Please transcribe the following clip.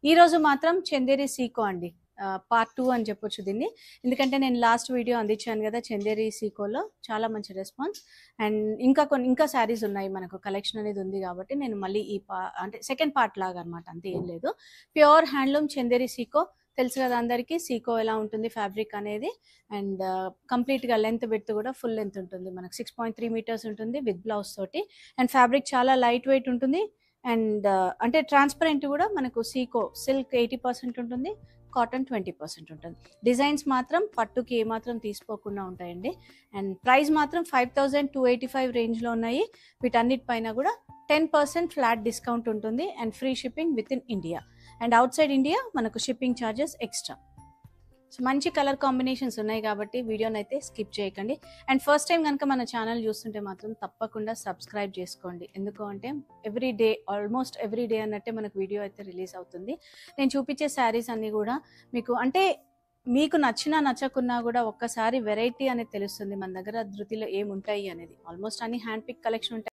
ఈ రోజు మాత్రం చందేరి సీకో అండి, పార్ట్ 2 అని చెప్పొచ్చు దీన్ని. ఎందుకంటే నేను లాస్ట్ వీడియో అందించాను కదా చందేరి సీకోలో, చాలా మంచి రెస్పాన్స్. అండ్ ఇంకా శారీస్ ఉన్నాయి, మనకు కలెక్షన్ అనేది ఉంది కాబట్టి నేను మళ్ళీ అంటే సెకండ్ పార్ట్ లాగా అనమాట, అంతే, ఏం లేదు. ప్యూర్ హ్యాండ్లూమ్ చందేరి సీకో తెలుసు కదా అందరికీ, సీకో ఎలా ఉంటుంది ఫ్యాబ్రిక్ అనేది. అండ్ కంప్లీట్గా లెంత్ విడ్త్ కూడా ఫుల్ లెంత్ ఉంటుంది, మనకు 6.3 మీటర్స్ ఉంటుంది విత్ బ్లౌజ్ తోటి. అండ్ ఫ్యాబ్రిక్ చాలా లైట్ వెయిట్ ఉంటుంది. అండ్ అంటే ట్రాన్స్పరెంట్ కూడా మనకు సీకో సిల్క్ 80% ఉంటుంది, కాటన్ 20% ఉంటుంది. డిజైన్స్ మాత్రం పట్టుకి ఏమాత్రం తీసుకోకుండా ఉంటాయండి. అండ్ ప్రైస్ మాత్రం 5285 రేంజ్లో ఉన్నాయి. వీటన్నిటిపైన కూడా 10% ఫ్లాట్ డిస్కౌంట్ ఉంటుంది and free shipping with in India. And out side India మనకు షిప్పింగ్ ఛార్జెస్ ఎక్స్ట్రా. సో మంచి కలర్ కాంబినేషన్స్ ఉన్నాయి కాబట్టి వీడియోని అయితే స్కిప్ చేయకండి. అండ్ ఫస్ట్ టైం కనుక మన ఛానల్ చూస్తుంటే మాత్రం తప్పకుండా సబ్స్క్రైబ్ చేసుకోండి. ఎందుకు అంటే ఆల్మోస్ట్ ఎవ్రీ డే అన్నట్టే మనకు వీడియో అయితే రిలీజ్ అవుతుంది. నేను చూపించే శారీస్ అన్నీ కూడా మీకు నచ్చినా నచ్చకున్నా కూడా ఒక్కసారి వెరైటీ అనేది తెలుస్తుంది మన దగ్గర ధృతిలో ఏముంటాయి అనేది. ఆల్మోస్ట్ అన్ని హ్యాండ్ పిక్ కలెక్షన్ ఉంటాయి.